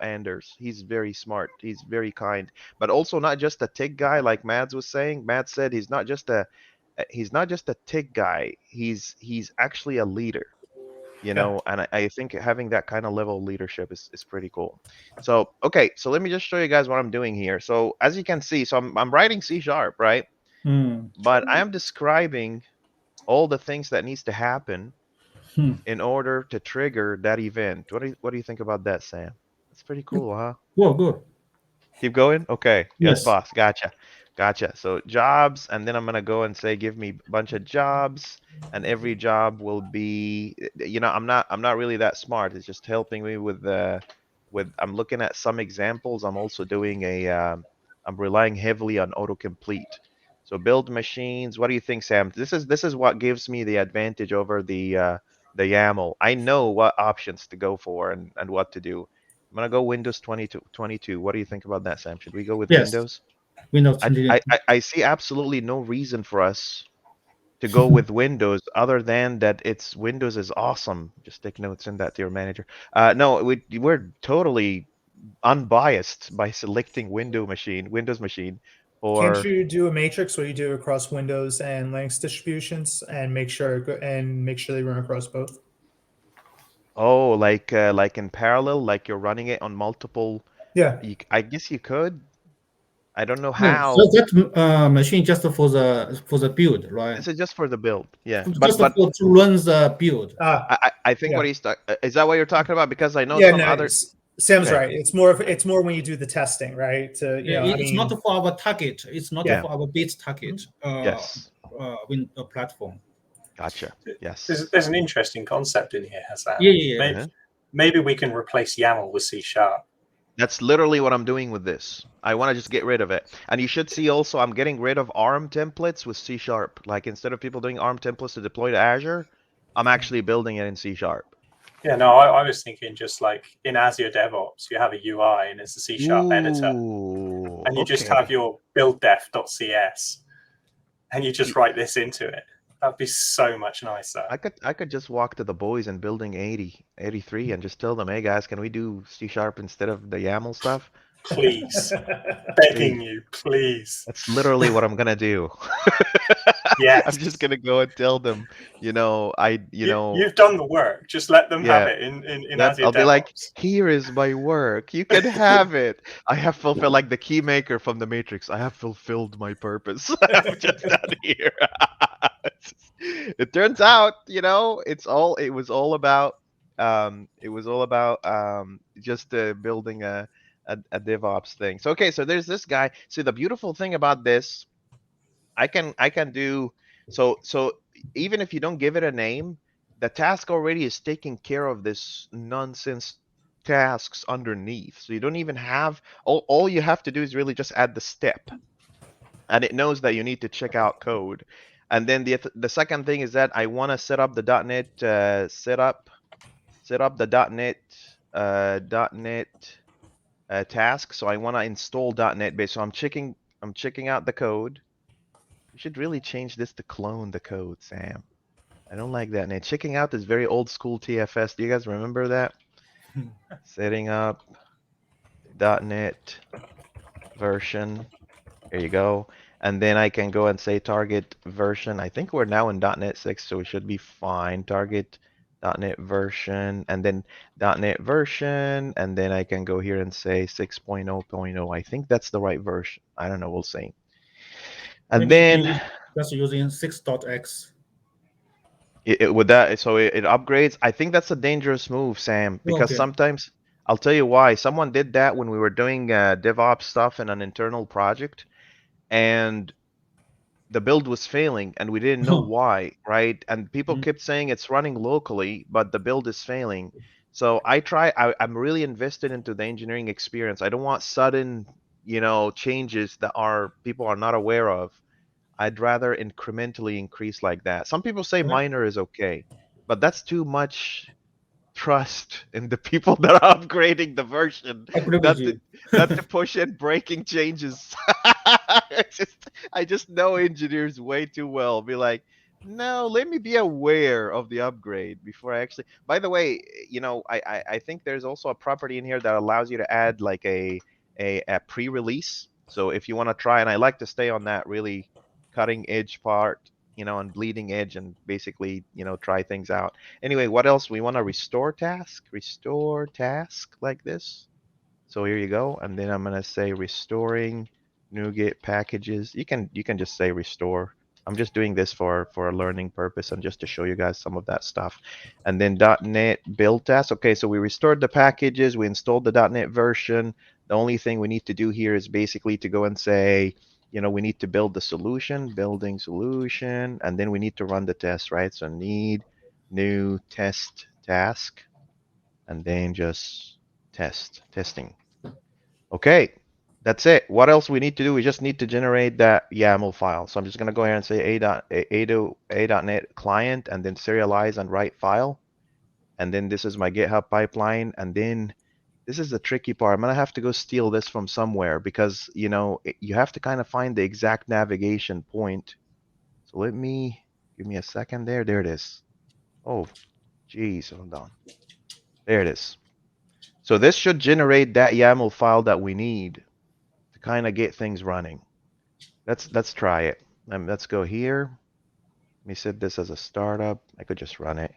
Anders. He's very smart. He's very kind, but also not just a tech guy like Mads was saying. Mads said he's not just a tech guy. He's actually a leader, and I think having that kind of level of leadership is pretty cool. So okay, so let me just show you guys what I'm doing here. So as you can see, so I'm writing C#, right? But I am describing all the things that needs to happen in order to trigger that event. What do you think about that, Sam? It's pretty cool, huh? Well, good. Keep going? Okay. Yes, Yes. boss. Gotcha. Gotcha. So jobs, and then I'm gonna go and say, give me a bunch of jobs, and every job will be, I'm not really that smart. It's just helping me I'm looking at some examples. I'm also doing I'm relying heavily on autocomplete. So build machines. What do you think, Sam? This is what gives me the advantage over the YAML. I know what options to go for and what to do. I'm gonna go Windows 2022. What do you think about that, Sam? Should we go with Yes. Windows? Windows I, 20. I, I I see absolutely no reason for us to go with Windows other than that Windows is awesome. Just take notes, send that to your manager. No, we're totally unbiased by selecting Windows machine Can't or you do a matrix where you do across Windows and Linux distributions and make sure they run across both? oh, like in parallel, like you're running it on multiple. Yeah. I guess you could. I don't know No, so how. that machine just for the build, right? This is just for the build, yeah. Just But for to run the build. Ah, I think yeah. is that what you're talking about? Because I know Yeah, some no, other. Sam's Okay. right. It's more when you do the testing, right? It's not for our target. It's not Yeah. for our base target. Yes. Win platform. Gotcha. Yes. There's an interesting concept in here, Hassan. Yeah. Maybe, Uh-huh. maybe we can replace YAML with C sharp. That's literally what I'm doing with this. I want to just get rid of it. And you should see also I'm getting rid of ARM templates with C sharp. Like instead of people doing ARM templates to deploy to Azure, I'm actually building it in C sharp. Yeah, no, I was thinking just like in Azure DevOps, you have a UI and it's a C sharp editor, Ooh, and you just have okay. your builddef.cs, and you just Y- write this into it. That'd be so much nicer. I could just walk to the boys in building 83 and just tell them, hey guys, can we do C sharp instead of the YAML stuff? Please, Hey, begging you, please. that's literally what I'm gonna do. I'm just Yes. gonna go and tell them, You've done the work. Just let them have yeah, it in Azure I'll be like, DevOps. here is my work. You can have it. I have fulfilled like the key maker from the Matrix. I have fulfilled my purpose. I'm just done here. It turns out, it was all about just building a DevOps thing. So okay, so there's this guy. See, the beautiful thing about this, I can do so even if you don't give it a name, the task already is taking care of this nonsense tasks underneath. So you don't even have all you have to do is really just add the step, and it knows that you need to check out code. And then the second thing is that I want to set up the .NET set up the .NET task. So I want to install .NET base. So I'm checking out the code. You should really change this to clone the code, Sam. I don't like that. And checking out this very old school TFS. Do you guys remember that? Setting up .NET version. Here you go. And then I can go and say target version. I think we're now in .NET 6, so we should be fine. Target .NET version, and then .NET version, and then I can go here and say 6.0.0. I think that's the right version. I don't know. We'll see. And Maybe then be just using 6.x. with that, so it upgrades. I think that's a dangerous move, Sam, because Okay. sometimes I'll tell you why. Someone did that when we were doing DevOps stuff in an internal project, and the build was failing, and we didn't know why, right? And people kept saying it's running locally, but the build is failing. So I'm really invested into the engineering experience. I don't want sudden, changes that people are not aware of. I'd rather incrementally increase like that. Some people say Okay. minor is okay, but that's too much trust in the people that are upgrading the version, I agree with not to you. not to push in breaking changes. I just know engineers way too well. Be like, no, let me be aware of the upgrade before I actually. By the way, I think there's also a property in here that allows you to add like a pre-release. So if you want to try, and I like to stay on that really cutting edge part, and bleeding edge, and basically, try things out. Anyway, what else? We want to restore task like this. So here you go. And then I'm going to say restoring Nougat packages. You can just say restore. I'm just doing this for a learning purpose and just to show you guys some of that stuff. And then .NET build test. Okay, so we restored the packages, we installed the .NET version. The only thing we need to do here is basically to go and say, you know, we need to build the solution, building solution, and then we need to run the test, right? So need new test task, and then just testing. Okay, that's it. What else we need to do? We just need to generate that YAML file. So I'm just going to go ahead and say a.net client and then serialize and write file. And then this is my GitHub pipeline. And then this is the tricky part. I'm going to have to go steal this from somewhere because, you know, you have to kind of find the exact navigation point. So give me a second there. There it is. Oh, geez, hold on. There it is. So this should generate that YAML file that we need to kind of get things running. Let's try it. Let's go here. Let me set this as a startup. I could just run it.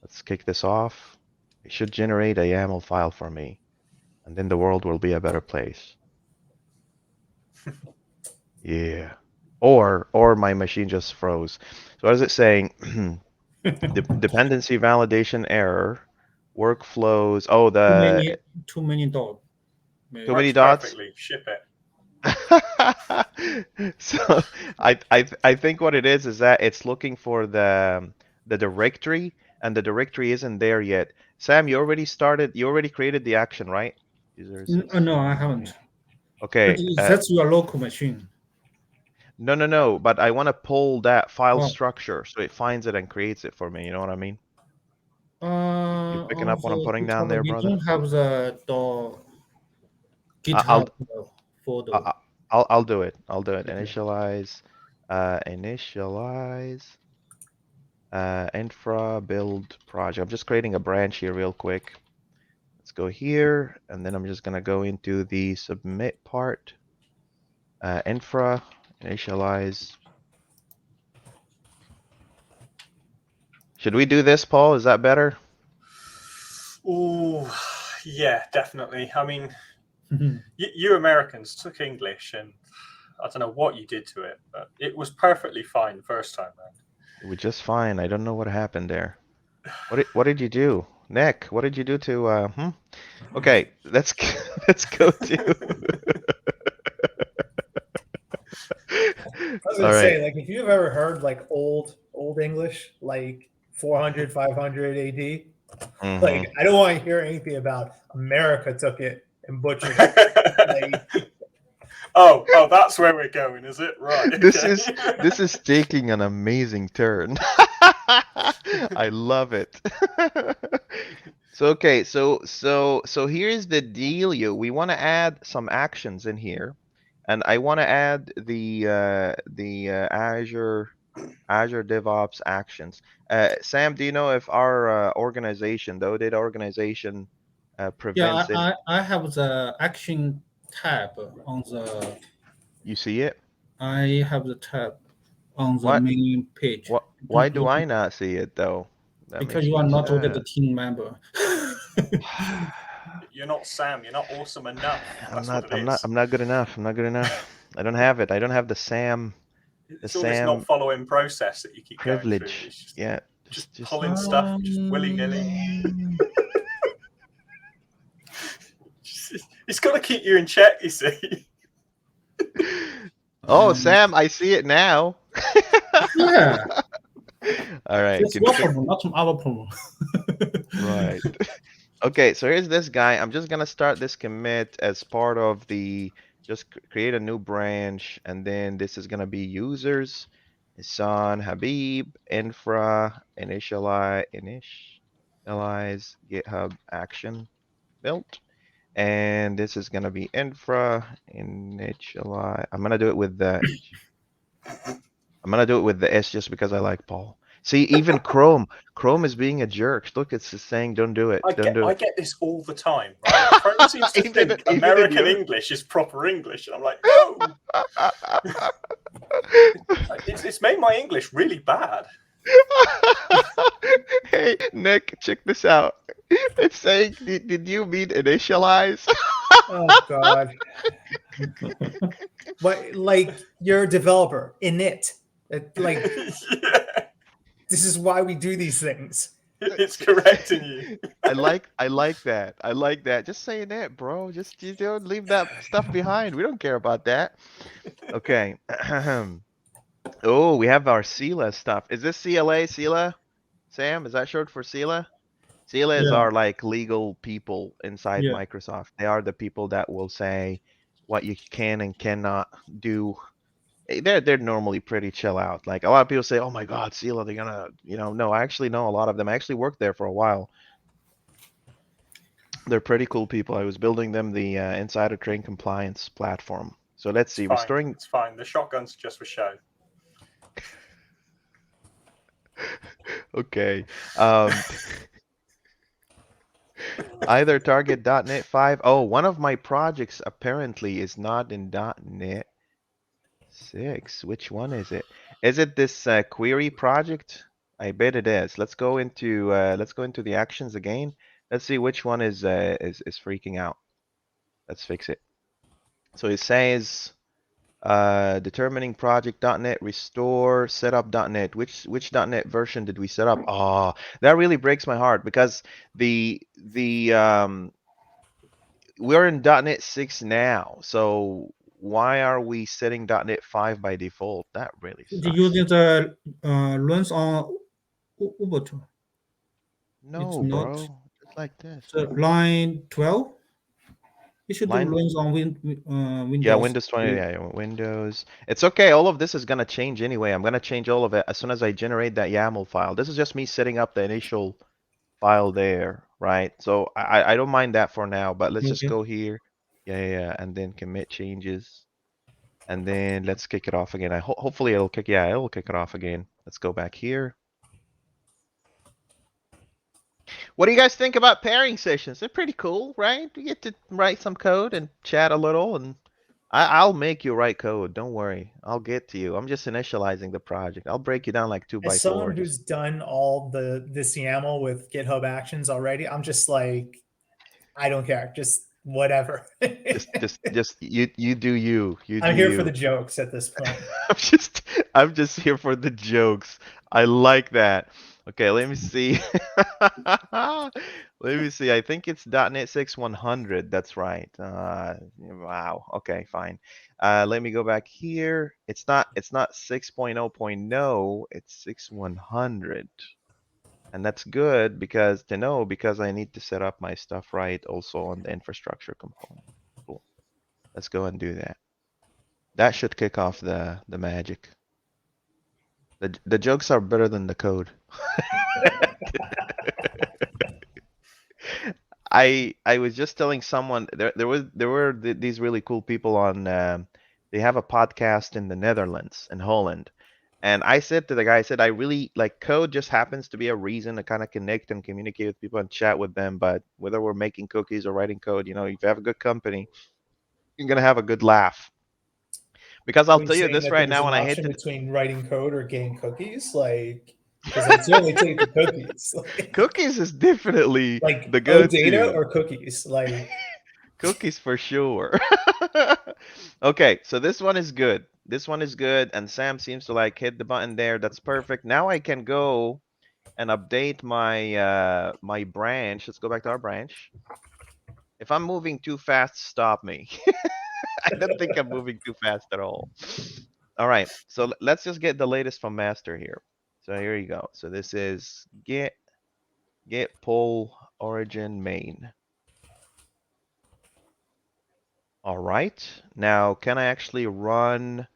Let's kick this off. It should generate a YAML file for me, and then the world will be a better place. Yeah. Or my machine just froze. So what is it saying? Dependency validation error. Workflows. Oh, Too many dots. too many Works dots. perfectly. Ship it. So I think what it is that it's looking for the directory, and the directory isn't there yet. Sam, you already created the action, right? No, I haven't. Okay. That's your local machine. No, but I want to pull that file Oh. structure so it finds it and creates it for me. You know what I mean? You picking On up what I'm the putting down there, we brother? don't have the I'll GitHub folder. I'll do it. I'll do it. Okay. Initialize infra build project. I'm just creating a branch here real quick. Let's go here, and then I'm just gonna go into the submit part. Infra initialize. Should we do this, Paul? Is that better? Oh, yeah, definitely. I mean, you Americans took English, and I don't know what you did to it, but it was perfectly fine the first time round. It was just fine. I don't know what happened there. What did you do, Nick? What did you do to Okay, let's go to. I was gonna say, like, if you've ever heard like old English, like 400, 500 AD, like I don't want to hear anything about America took it and butchered it. Like, oh, that's where we're going, is it? Right. Okay. This is taking an amazing turn. I love it. So okay, so here's the dealio. We want to add some actions in here, and I want to add the Azure DevOps actions. Sam, do you know if our organization, the OData organization, prevents it? I have the action tab on the. You see it? I have the tab on the main page. Why do I not see it though? Because you are not the team member. You're not Sam. You're not awesome enough. I'm not good enough. I'm not good enough. I don't have it. I don't have the Sam. It's all this not following process that you keep privilege. Going through. It's just, yeah. Just pulling stuff, just willy-nilly. It's got to keep you in check, you see. Oh, Sam, I see it now. Yeah. All right. It's your problem, not our problem. Right. Okay, so here's this guy. I'm just gonna start this commit as part of the just create a new branch, and then this is gonna be users, Hassan, Habib, infra, initialize GitHub action built, and this is gonna be infra initialize. I'm gonna do it with the S just because I like Paul. See, even Chrome is being a jerk. Look, it's just saying, don't do it. I get this all the time, right? Chrome seems to think American English is proper English. And I'm like, no. It's made my English really bad. Hey, Nick, check this out. It's saying, did you mean initialize? Oh, God. But, like, you're a developer. Init. Like Yeah, this is why we do these things. it's correcting you. I like that. I like that. Just saying that, bro. Just you don't leave that stuff behind. We don't care about that. Okay. Oh, we have our CELA stuff. Is this CLA, CELA? Sam, is that short for CELA? CELA is Yeah, our like legal people inside yeah. Microsoft. They are the people that will say what you can and cannot do. They're normally pretty chill out. Like a lot of people say, "Oh my God, CELA, they're gonna," no, I actually know a lot of them. I actually worked there for a while. They're pretty cool people. I was building them the insider train compliance platform. So let's It's see, fine. restoring. It's fine. The shotgun's just for show. Okay. Either target .NET 5. Oh, one of my projects apparently is not in .NET 6. Which one is it? Is it this query project? I bet it is. Let's go into the actions again. Let's see which one is freaking out. Let's fix it. So it says determining project.net restore setup.net. Which .NET version did we set up? Oh, that really breaks my heart because the we're in .NET 6 now. So why are we setting .NET 5 by default? That really sucks. Using the runs on Ubuntu. It's No, not bro. Just like this. the line 12. It should do Line, runs on yeah, Windows. Windows 20, yeah, Windows. It's okay. All of this is gonna change anyway. I'm gonna change all of it as soon as I generate that YAML file. This is just me setting up the initial file there, right? So I don't mind that for now, but let's just Okay. go here. Yeah, and then commit changes. And then let's kick it off again. Hopefully it'll kick it off again. Let's go back here. What do you guys think about pairing sessions? They're pretty cool, right? You get to write some code and chat a little, and I'll make you write code. Don't worry. I'll get to you. I'm just initializing the project. I'll break you down like 2 by As someone 4. who's Just done all this YAML with GitHub Actions already, I'm just like, I don't care, just whatever. just you do you. You do I'm here for you. the jokes at this point. I'm just I'm just here for the jokes. I like that. Okay, let me see. Let me see. I think it's .NET 6 100. That's right. Wow. Okay, fine. Let me go back here. It's not 6.0.0, it's 6.100. And that's good because I need to set up my stuff right also on the infrastructure component. Cool. Let's go and do that. That should kick off the magic. The jokes are better than the code. I was just telling someone there were these really cool people on they have a podcast in the Netherlands in Holland. And I said to the guy, I said, I really like code just happens to be a reason to kind of connect and communicate with people and chat with them. But whether we're making cookies or writing code, if you have a good company, you're gonna have a good laugh. Because I'll Are you tell you saying this that right there's now, an when I hit option the between writing code or getting cookies? Like, because I'd certainly take the cookies. cookies is definitely Like the OData go-to. or cookies. Like, Cookies for sure. Okay, so this one is good. This one is good, and Sam seems to like hit the button there. That's perfect. Now I can go and update my branch. Let's go back to our branch. If I'm moving too fast, stop me. I don't think I'm moving too fast at all. All right, so let's just get the latest from master here. So here you go. So this is get pull origin main. All right, now can I actually run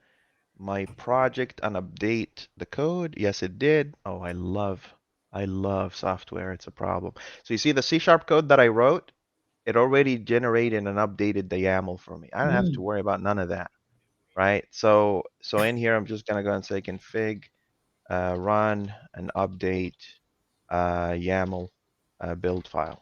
my project and update the code? Yes, it did. Oh, I love software. It's a problem. So you see the C# code that I wrote, it already generated and updated the YAML for me. I don't have to Mm. worry about none of that, right? So in here, I'm just gonna go and say config run and update YAML build file.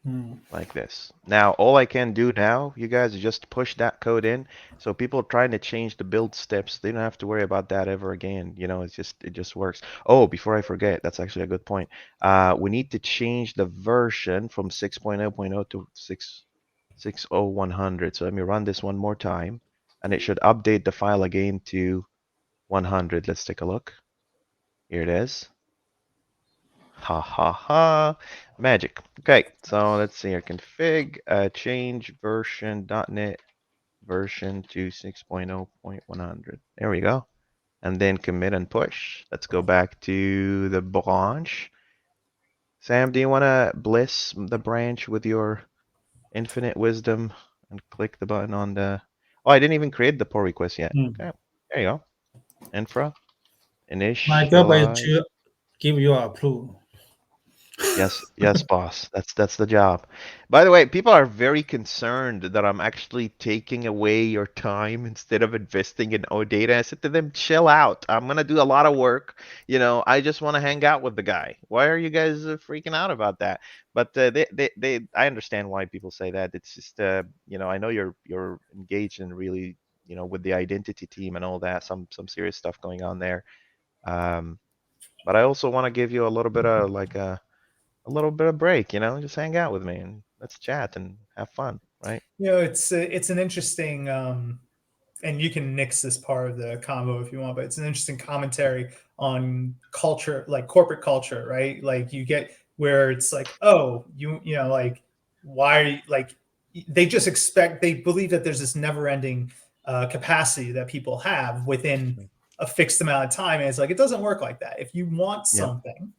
Mm. Like this. Now, all I can do now, you guys, is just push that code in. So people trying to change the build steps, they don't have to worry about that ever again. It just works. Oh, before I forget, that's actually a good point. We need to change the version from 6.0.0 to 6.0.100. So let me run this one more time, and it should update the file again to 100. Let's take a look. Here it is. Ha ha ha. Magic. Okay, so let's see here. Config change version .NET version to 6.0.100. There we go. And then commit and push. Let's go back to the branch. Sam, do you want to bliss the branch with your infinite wisdom and click the button on the... Oh, I didn't even create the pull request yet. Okay, there you go. Infra, My job is initialize. to give you approval. Yes, yes, boss. That's the job. By the way, people are very concerned that I'm actually taking away your time instead of investing in OData. I said to them, chill out. I'm gonna do a lot of work. I just want to hang out with the guy. Why are you guys freaking out about that? But I understand why people say that. It's just, I know you're engaged in really, with the identity team and all that, some serious stuff going on there. But I also want to give you a little bit of like a little bit of break, just hang out with me and let's chat and have fun, right? It's an interesting, and you can nix this part of the combo if you want, but it's an interesting commentary on culture, like corporate culture, right? Like you get where it's like, oh, like why are you like? They just they believe that there's this never-ending capacity that people have within a fixed amount of time, and it's like it doesn't work like that. If you want Yeah. something,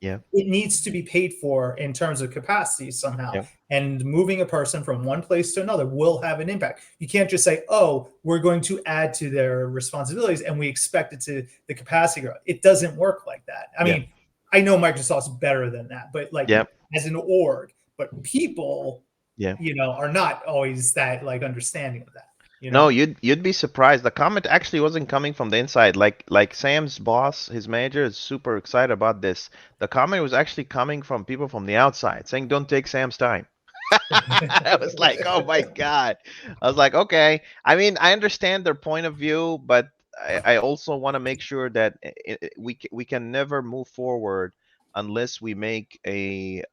Yeah. it needs to be paid for in terms of capacity somehow. Yeah. And moving a person from one place to another will have an impact. You can't just say, oh, we're going to add to their responsibilities and we expect it to the capacity growth. It doesn't work like that. I mean, I know Microsoft's better than that, but like as an org, but people, are not always that like understanding of that. No, you'd be surprised. The comment actually wasn't coming from the inside. Like Sam's boss, his manager is super excited about this. The comment was actually coming from people from the outside saying, "Don't take Sam's time." I was like, "Oh my God." I was like, "Okay." I mean, I understand their point of view, but I also want to make sure that we can never move forward unless we make we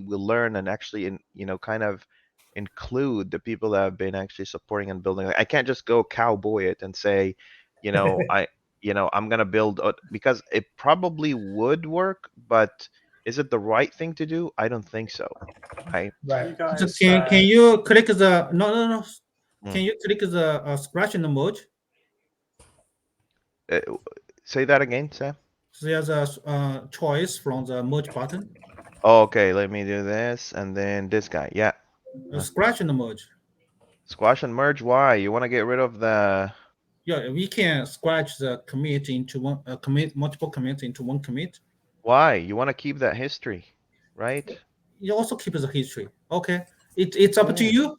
will learn and actually kind of include the people that have been actually supporting and building. Like, I can't just go cowboy it and say, I'm gonna build because it probably would work, but is it the right thing to do? I don't think so. Right. Right. So can you click the no? Can you click the scratch in the merge? Say that again, Sam. So there's a choice from the merge button. Oh, okay, let me do this and then this guy. Yeah. Scratch and merge. Squash and merge. Why? You want to get rid of the... Yeah, we can scratch the commit into one multiple commits into one commit. Why? You want to keep that history, right? You also keep the history. Okay, it's up to you.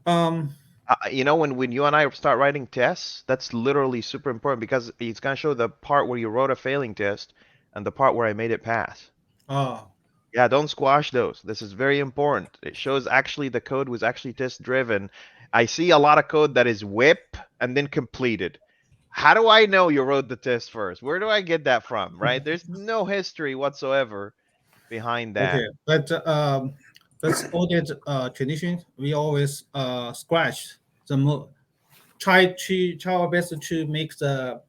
When you and I start writing tests, that's literally super important because it's gonna show the part where you wrote a failing test and the part where I made it pass. Oh. Yeah, don't squash those. This is very important. It shows actually the code was actually test driven. I see a lot of code that is whip and then completed. How do I know you wrote the test first? Where do I get that from, right? There's no history whatsoever behind that. Okay, but that's audit tradition. We always scratch the try our best to make the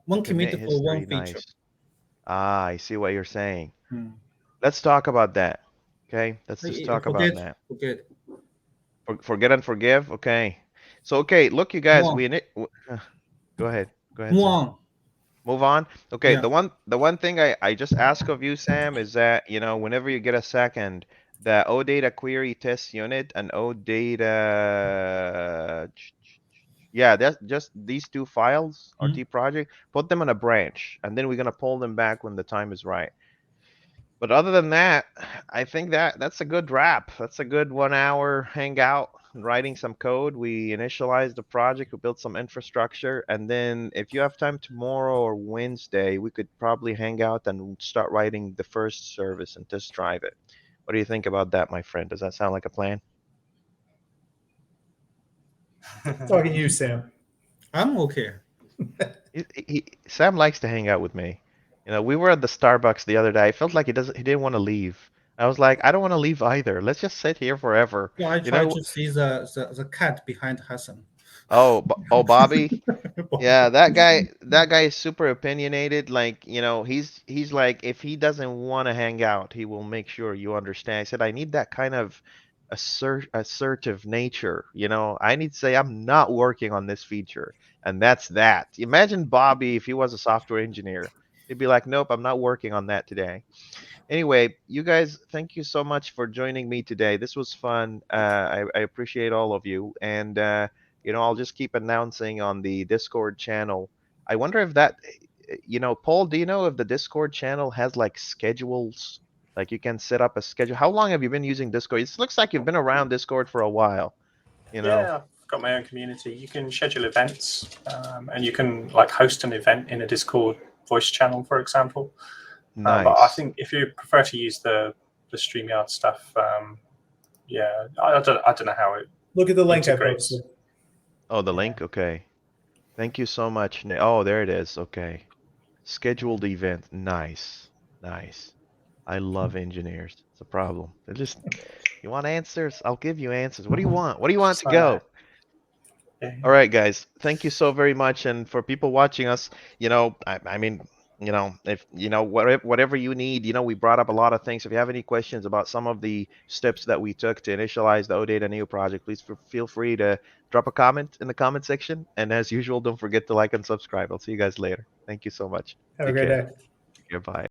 one commit Commit for history, one feature. nice. Ah, I see what you're saying. Let's talk about that. Okay, let's just talk about that. Forget and forgive. Okay. So okay, look, you guys, go ahead. Go ahead, Move Sam. on. Move on. Okay, Yeah. the one thing I just ask of you, Sam, is that whenever you get a second, the OData query test unit and OData, yeah, that's just these two files, RT project, put them in a branch, and then we're gonna pull them back when the time is right. But other than that, I think that's a good wrap. That's a good 1 hour hangout, writing some code. We initialized the project, we built some infrastructure, and then if you have time tomorrow or Wednesday, we could probably hang out and start writing the first service and test drive it. What do you think about that, my friend? Does that sound like a plan? Talking to you, Sam. I'm okay. Sam likes to hang out with me. We were at the Starbucks the other day. I felt like he didn't want to leave. I was like, I don't want to leave either. Let's just sit here forever. Yeah, I try to see the cat behind Hassan. Oh, Bobby. Yeah, that guy is super opinionated. Like, he's like, if he doesn't want to hang out, he will make sure you understand. I said, I need that kind of assertive nature. I need to say, I'm not working on this feature, and that's that. Imagine Bobby if he was a software engineer. He'd be like, nope, I'm not working on that today. Anyway, you guys, thank you so much for joining me today. This was fun. I appreciate all of you. And, I'll just keep announcing on the Discord channel. I wonder if Paul, do you know if the Discord channel has like schedules? Like you can set up a schedule. How long have you been using Discord? It looks like you've been around Discord for a while, you know? Yeah, I've got my own community. You can schedule events, and you can like host an event in a Discord voice channel, for example. But I Nice. think if you prefer to use the StreamYard stuff, yeah, I don't know how it Look at the link I integrates. posted. Oh, the Yeah. link? Okay. Thank you so much. Oh, there it is. Okay. Scheduled event. Nice. Nice. I love engineers. It's a problem. They're just, you want answers? I'll give you answers. What do you want? What do you want Just to like that. go? Yeah. All right, guys. Thank you so very much. And for people watching us, I mean, if whatever you need, we brought up a lot of things. If you have any questions about some of the steps that we took to initialize the OData Neo project, please feel free to drop a comment in the comment section. And as usual, don't forget to like and subscribe. I'll see you guys later. Thank you so much. Have a Take great care. day. Goodbye.